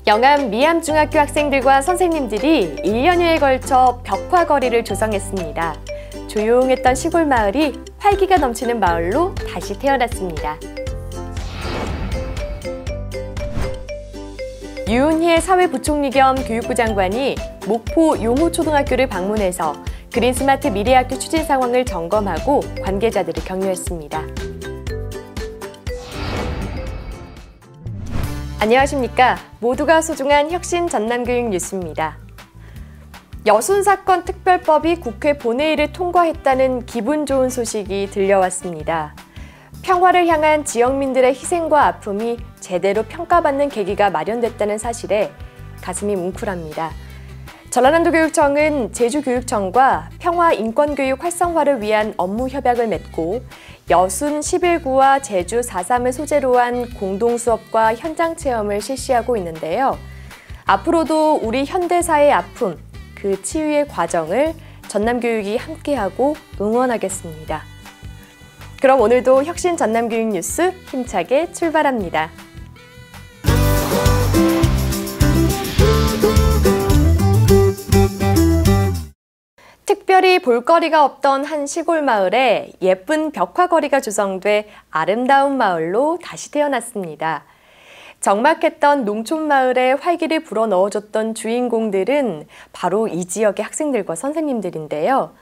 영암 미암중학교 학생들과 선생님들이 1년여에 걸쳐 벽화거리를 조성했습니다. 조용했던 시골 마을이 활기가 넘치는 마을로 다시 태어났습니다. 유은희 사회부총리 겸 교육부 장관이 목포 용호초등학교를 방문해서 그린스마트 미래학교 추진 상황을 점검하고 관계자들을 격려했습니다. 안녕하십니까. 모두가 소중한 혁신 전남교육 뉴스입니다. 여순사건 특별법이 국회 본회의를 통과했다는 기분 좋은 소식이 들려왔습니다. 평화를 향한 지역민들의 희생과 아픔이 제대로 평가받는 계기가 마련됐다는 사실에 가슴이 뭉클합니다. 전라남도교육청은 제주교육청과 평화인권교육 활성화를 위한 업무 협약을 맺고 여순 11구와 제주 4.3을 소재로 한 공동수업과 현장체험을 실시하고 있는데요. 앞으로도 우리 현대사의 아픔, 그 치유의 과정을 전남교육이 함께하고 응원하겠습니다. 그럼 오늘도 혁신 전남교육 뉴스 힘차게 출발합니다. 특별히 볼거리가 없던 한 시골 마을에 예쁜 벽화거리가 조성돼 아름다운 마을로 다시 태어났습니다. 적막했던 농촌 마을에 활기를 불어넣어줬던 주인공들은 바로 이 지역의 학생들과 선생님들인데요.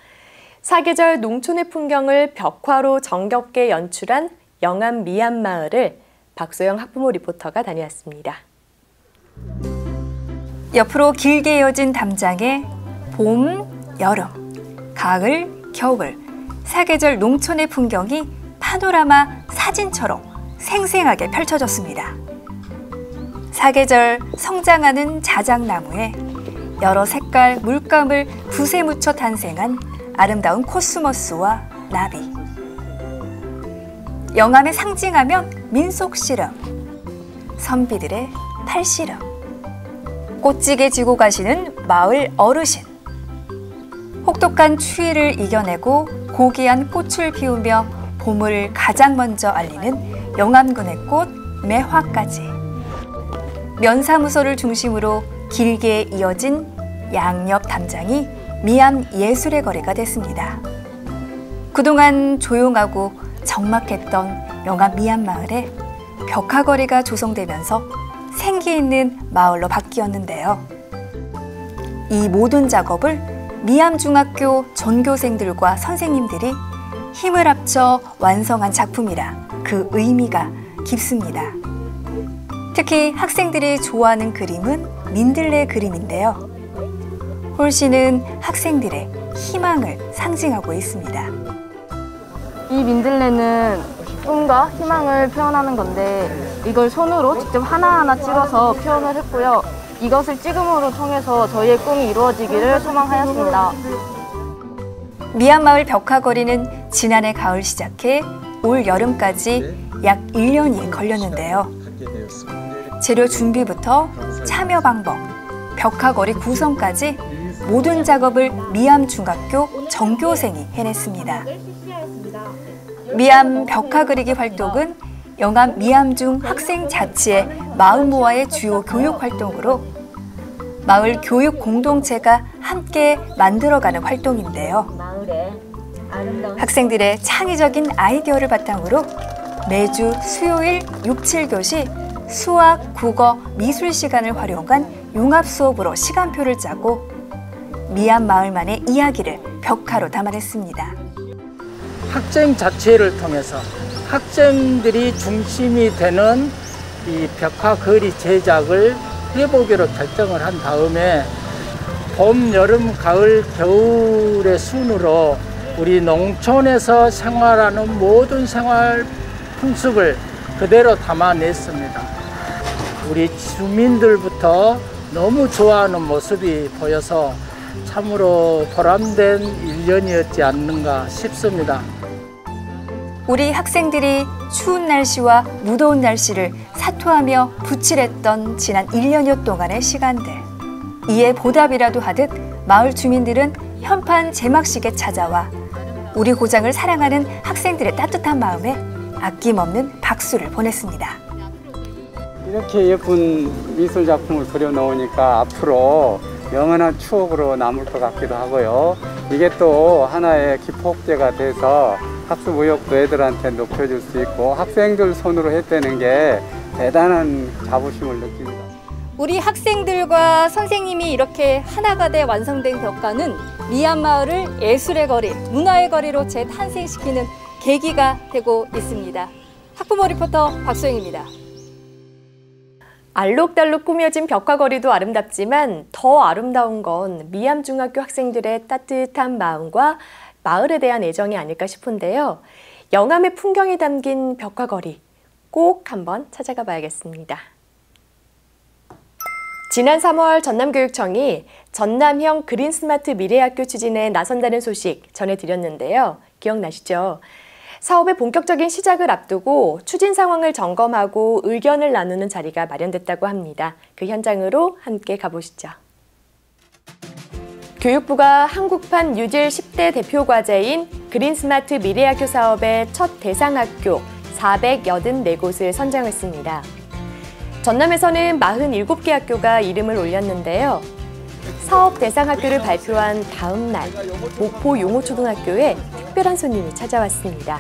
사계절 농촌의 풍경을 벽화로 정겹게 연출한 영암 미암마을을 박소영 학부모 리포터가 다녀왔습니다. 옆으로 길게 이어진 담장에 봄, 여름, 가을, 겨울, 사계절 농촌의 풍경이 파노라마 사진처럼 생생하게 펼쳐졌습니다. 사계절 성장하는 자작나무에 여러 색깔 물감을 붓에 묻혀 탄생한 아름다운 코스모스와 나비. 영암에 상징하면 민속씨름, 선비들의 팔씨름, 꽃지게 지고 가시는 마을 어르신, 혹독한 추위를 이겨내고 고귀한 꽃을 피우며 봄을 가장 먼저 알리는 영암군의 꽃 매화까지 면사무소를 중심으로 길게 이어진 양옆 담장이 미암 예술의 거리가 됐습니다. 그동안 조용하고 적막했던 영암 미암 마을에 벽화거리가 조성되면서 생기 있는 마을로 바뀌었는데요. 이 모든 작업을 미암중학교 전교생들과 선생님들이 힘을 합쳐 완성한 작품이라 그 의미가 깊습니다. 특히 학생들이 좋아하는 그림은 민들레 그림인데요. 홀씨는 학생들의 희망을 상징하고 있습니다. 이 민들레는 꿈과 희망을 표현하는 건데 이걸 손으로 직접 하나하나 찍어서 표현을 했고요. 이것을 찍음으로 통해서 저희의 꿈이 이루어지기를 소망하였습니다. 미암마을 벽화거리는 지난해 가을 시작해 올 여름까지 약 1년이 걸렸는데요. 재료 준비부터 참여 방법, 벽화거리 구성까지 모든 작업을 미암중학교 전교생이 해냈습니다. 미암 벽화 그리기 활동은 영암 미암중 학생자치의 마을모아의 주요 교육 활동으로 마을 교육 공동체가 함께 만들어가는 활동인데요. 학생들의 창의적인 아이디어를 바탕으로 매주 수요일 6, 7교시 수학, 국어, 미술 시간을 활용한 융합 수업으로 시간표를 짜고 미암 마을만의 이야기를 벽화로 담아냈습니다. 학생 자체를 통해서 학생들이 중심이 되는 이 벽화 거리 제작을 해보기로 결정을 한 다음에 봄, 여름, 가을, 겨울의 순으로 우리 농촌에서 생활하는 모든 생활 풍습을 그대로 담아냈습니다. 우리 주민들부터 너무 좋아하는 모습이 보여서 참으로 보람된 1년이었지 않는가 싶습니다. 우리 학생들이 추운 날씨와 무더운 날씨를 사투하며 붓칠했던 지난 1년여 동안의 시간들. 이에 보답이라도 하듯 마을 주민들은 현판 제막식에 찾아와 우리 고장을 사랑하는 학생들의 따뜻한 마음에 아낌없는 박수를 보냈습니다. 이렇게 예쁜 미술 작품을 그려 놓으니까 앞으로 영원한 추억으로 남을 것 같기도 하고요. 이게 또 하나의 기폭제가 돼서 학습 의욕도 애들한테 높여줄 수 있고 학생들 손으로 했다는 게 대단한 자부심을 느낍니다. 우리 학생들과 선생님이 이렇게 하나가 돼 완성된 벽화는 미얀마을을 예술의 거리, 문화의 거리로 재탄생시키는 계기가 되고 있습니다. 학부모 리포터 박소영입니다. 알록달록 꾸며진 벽화거리도 아름답지만 더 아름다운 건 미암중학교 학생들의 따뜻한 마음과 마을에 대한 애정이 아닐까 싶은데요. 영암의 풍경이 담긴 벽화거리 꼭 한번 찾아가 봐야겠습니다. 지난 3월 전남교육청이 전남형 그린스마트 미래학교 추진에 나선다는 소식 전해드렸는데요. 기억나시죠? 사업의 본격적인 시작을 앞두고 추진 상황을 점검하고 의견을 나누는 자리가 마련됐다고 합니다. 그 현장으로 함께 가보시죠. 교육부가 한국판 뉴딜 10대 대표 과제인 그린스마트 미래학교 사업의 첫 대상학교 484곳을 선정했습니다. 전남에서는 47개 학교가 이름을 올렸는데요. 사업 대상 학교를 발표한 다음 날 목포 용호초등학교에 특별한 손님이 찾아왔습니다.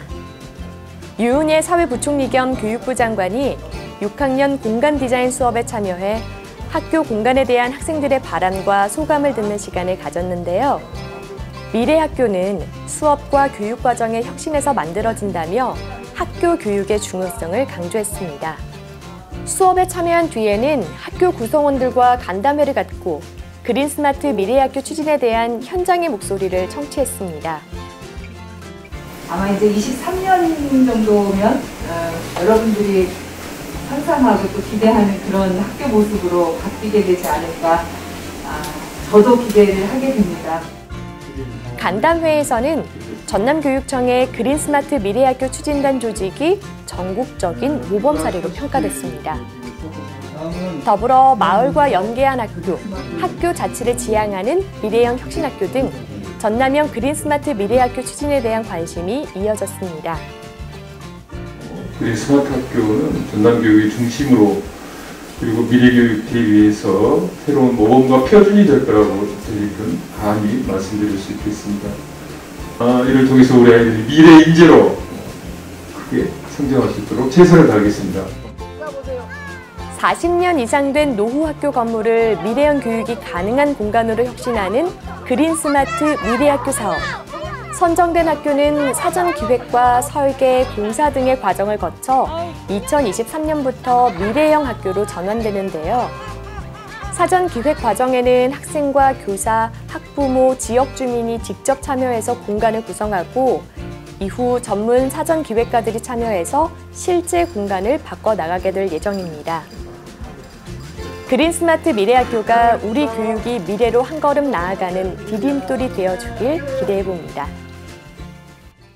유은혜 사회부총리 겸 교육부 장관이 6학년 공간 디자인 수업에 참여해 학교 공간에 대한 학생들의 바람과 소감을 듣는 시간을 가졌는데요. 미래학교는 수업과 교육 과정의 혁신에서 만들어진다며 학교 교육의 중요성을 강조했습니다. 수업에 참여한 뒤에는 학교 구성원들과 간담회를 갖고 그린스마트 미래학교 추진에 대한 현장의 목소리를 청취했습니다. 아마 이제 23년 정도면 여러분들이 상상하고 또 기대하는 그런 학교 모습으로 바뀌게 되지 않을까 저도 기대를 하게 됩니다. 간담회에서는 전남교육청의 그린스마트 미래학교 추진단 조직이 전국적인 모범 사례로 평가됐습니다. 더불어 마을과 연계한 학교, 학교 자치를 지향하는 미래형 혁신학교 등 전남형 그린스마트 미래학교 추진에 대한 관심이 이어졌습니다. 그린스마트 학교는 전남교육의 중심으로 그리고 미래교육 대위에서 새로운 모범과 표준이 될 거라고 저희는 감히 말씀드릴 수 있겠습니다. 이를 통해서 우리 아이들이 미래 인재로 크게 성장할 수 있도록 최선을 다하겠습니다. 40년 이상 된 노후학교 건물을 미래형 교육이 가능한 공간으로 혁신하는 그린스마트 미래학교 사업. 선정된 학교는 사전 기획과 설계, 공사 등의 과정을 거쳐 2023년부터 미래형 학교로 전환되는데요. 사전 기획 과정에는 학생과 교사, 학부모, 지역 주민이 직접 참여해서 공간을 구성하고 이후 전문 사전 기획가들이 참여해서 실제 공간을 바꿔나가게 될 예정입니다. 그린스마트 미래학교가 우리 교육이 미래로 한 걸음 나아가는 디딤돌이 되어주길 기대해봅니다.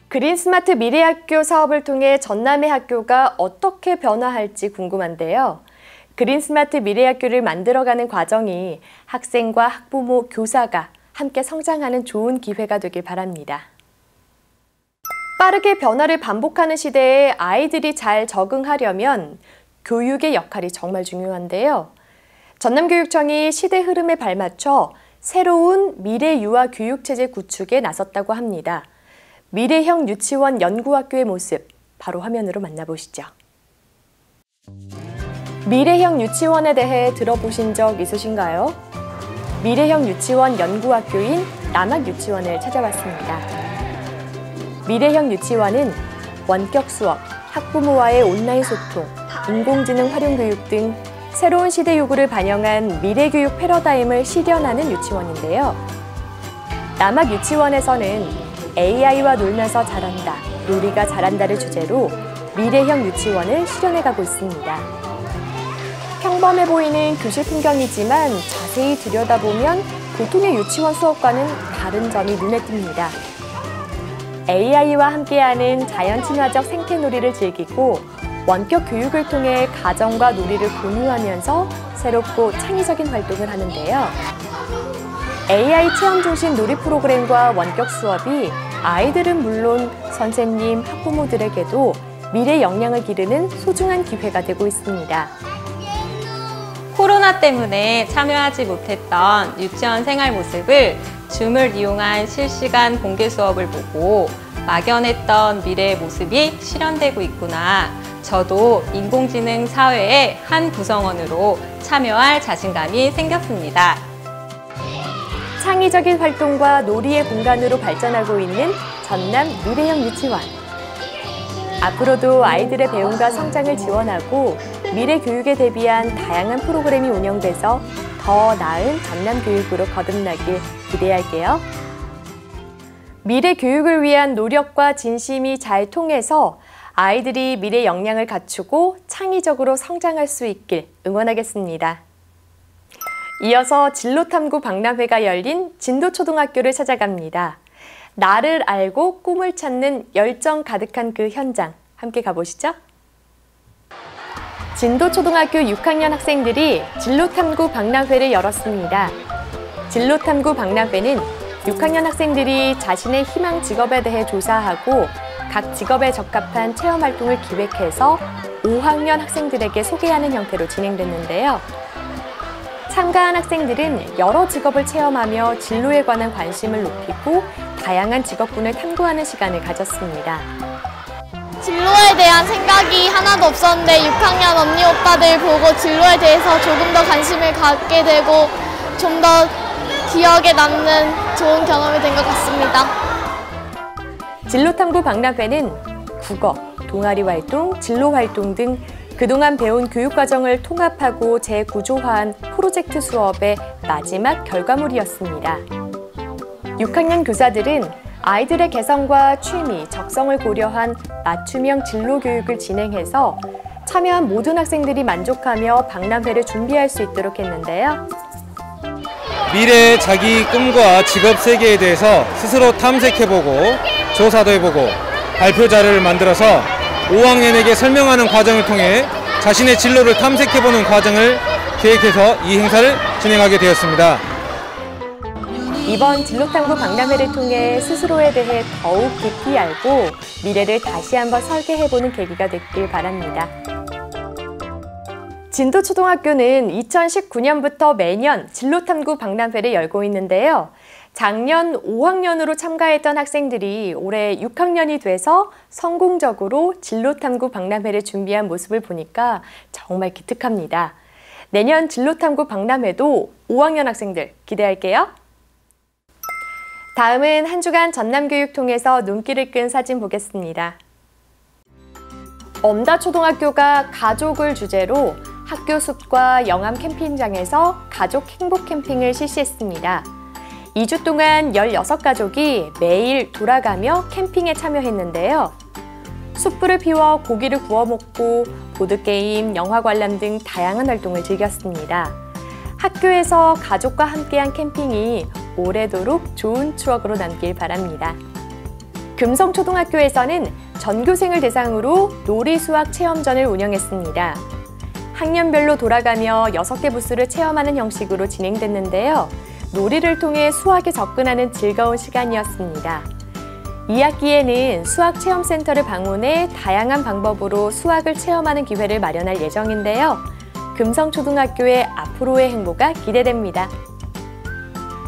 그린스마트 미래학교 사업을 통해 전남의 학교가 어떻게 변화할지 궁금한데요. 그린스마트 미래학교를 만들어가는 과정이 학생과 학부모, 교사가 함께 성장하는 좋은 기회가 되길 바랍니다. 빠르게 변화를 반복하는 시대에 아이들이 잘 적응하려면 교육의 역할이 정말 중요한데요. 전남교육청이 시대 흐름에 발맞춰 새로운 미래 유아 교육체제 구축에 나섰다고 합니다. 미래형 유치원 연구학교의 모습, 바로 화면으로 만나보시죠. 미래형 유치원에 대해 들어보신 적 있으신가요? 미래형 유치원 연구학교인 남학유치원을 찾아봤습니다. 미래형 유치원은 원격 수업, 학부모와의 온라인 소통, 인공지능 활용 교육 등 새로운 시대 요구를 반영한 미래교육 패러다임을 실현하는 유치원인데요. 남학유치원에서는 AI와 놀면서 잘한다, 놀이가 잘한다를 주제로 미래형 유치원을 실현해가고 있습니다. 평범해 보이는 교실 풍경이지만 자세히 들여다보면 보통의 유치원 수업과는 다른 점이 눈에 띕니다. AI와 함께하는 자연 친화적 생태놀이를 즐기고 원격 교육을 통해 가정과 놀이를 공유하면서 새롭고 창의적인 활동을 하는데요. AI 체험 중심 놀이 프로그램과 원격 수업이 아이들은 물론 선생님, 학부모들에게도 미래 역량을 기르는 소중한 기회가 되고 있습니다. 코로나 때문에 참여하지 못했던 유치원 생활 모습을 줌을 이용한 실시간 공개 수업을 보고 막연했던 미래의 모습이 실현되고 있구나. 저도 인공지능 사회의 한 구성원으로 참여할 자신감이 생겼습니다. 창의적인 활동과 놀이의 공간으로 발전하고 있는 전남 미래형 유치원. 앞으로도 아이들의 배움과 성장을 지원하고 미래 교육에 대비한 다양한 프로그램이 운영돼서 더 나은 전남 교육으로 거듭나길 기대할게요. 미래 교육을 위한 노력과 진심이 잘 통해서 아이들이 미래 역량을 갖추고 창의적으로 성장할 수 있길 응원하겠습니다. 이어서 진로탐구 박람회가 열린 진도초등학교를 찾아갑니다. 나를 알고 꿈을 찾는 열정 가득한 그 현장, 함께 가보시죠. 진도초등학교 6학년 학생들이 진로탐구 박람회를 열었습니다. 진로탐구 박람회는 6학년 학생들이 자신의 희망 직업에 대해 조사하고 각 직업에 적합한 체험활동을 기획해서 5학년 학생들에게 소개하는 형태로 진행됐는데요. 참가한 학생들은 여러 직업을 체험하며 진로에 관한 관심을 높이고 다양한 직업군을 탐구하는 시간을 가졌습니다. 진로에 대한 생각이 하나도 없었는데 6학년 언니 오빠들 보고 진로에 대해서 조금 더 관심을 갖게 되고 좀 더 기억에 남는 좋은 경험이 된 것 같습니다. 진로탐구 박람회는 국어, 동아리 활동, 진로 활동 등 그동안 배운 교육과정을 통합하고 재구조화한 프로젝트 수업의 마지막 결과물이었습니다. 6학년 교사들은 아이들의 개성과 취미, 적성을 고려한 맞춤형 진로 교육을 진행해서 참여한 모든 학생들이 만족하며 박람회를 준비할 수 있도록 했는데요. 미래의 자기 꿈과 직업 세계에 대해서 스스로 탐색해보고 조사도 해보고 발표 자료를 만들어서 5학년에게 설명하는 과정을 통해 자신의 진로를 탐색해보는 과정을 계획해서 이 행사를 진행하게 되었습니다. 이번 진로탐구 박람회를 통해 스스로에 대해 더욱 깊이 알고 미래를 다시 한번 설계해보는 계기가 됐길 바랍니다. 진도초등학교는 2019년부터 매년 진로탐구 박람회를 열고 있는데요. 작년 5학년으로 참가했던 학생들이 올해 6학년이 돼서 성공적으로 진로탐구 박람회를 준비한 모습을 보니까 정말 기특합니다. 내년 진로탐구 박람회도 5학년 학생들 기대할게요. 다음은 한 주간 전남교육 통해서 눈길을 끈 사진 보겠습니다. 엄다초등학교가 가족을 주제로 학교 숲과 영암 캠핑장에서 가족 행복 캠핑을 실시했습니다. 2주 동안 16가족이 매일 돌아가며 캠핑에 참여했는데요. 숯불을 피워 고기를 구워 먹고 보드게임, 영화 관람 등 다양한 활동을 즐겼습니다. 학교에서 가족과 함께한 캠핑이 오래도록 좋은 추억으로 남길 바랍니다. 금성초등학교에서는 전교생을 대상으로 놀이수학 체험전을 운영했습니다. 학년별로 돌아가며 6개 부스를 체험하는 형식으로 진행됐는데요. 놀이를 통해 수학에 접근하는 즐거운 시간이었습니다. 2학기에는 수학체험센터를 방문해 다양한 방법으로 수학을 체험하는 기회를 마련할 예정인데요. 금성초등학교의 앞으로의 행보가 기대됩니다.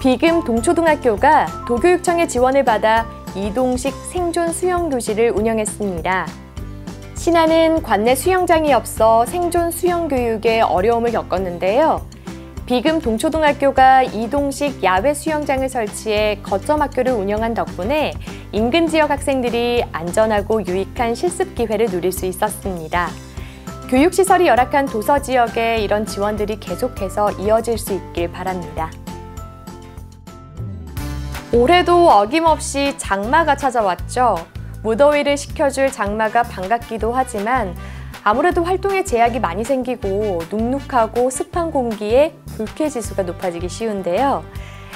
비금 동초등학교가 도교육청의 지원을 받아 이동식 생존 수영교실을 운영했습니다. 신안은 관내 수영장이 없어 생존 수영 교육에 어려움을 겪었는데요. 비금 동초등학교가 이동식 야외 수영장을 설치해 거점 학교를 운영한 덕분에 인근 지역 학생들이 안전하고 유익한 실습 기회를 누릴 수 있었습니다. 교육시설이 열악한 도서 지역에 이런 지원들이 계속해서 이어질 수 있길 바랍니다. 올해도 어김없이 장마가 찾아왔죠. 무더위를 식혀줄 장마가 반갑기도 하지만 아무래도 활동에 제약이 많이 생기고 눅눅하고 습한 공기에 불쾌지수가 높아지기 쉬운데요.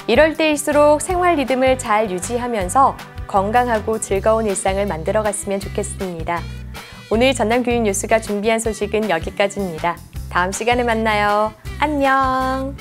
이럴 때일수록 생활 리듬을 잘 유지하면서 건강하고 즐거운 일상을 만들어갔으면 좋겠습니다. 오늘 전남교육 뉴스가 준비한 소식은 여기까지입니다. 다음 시간에 만나요. 안녕!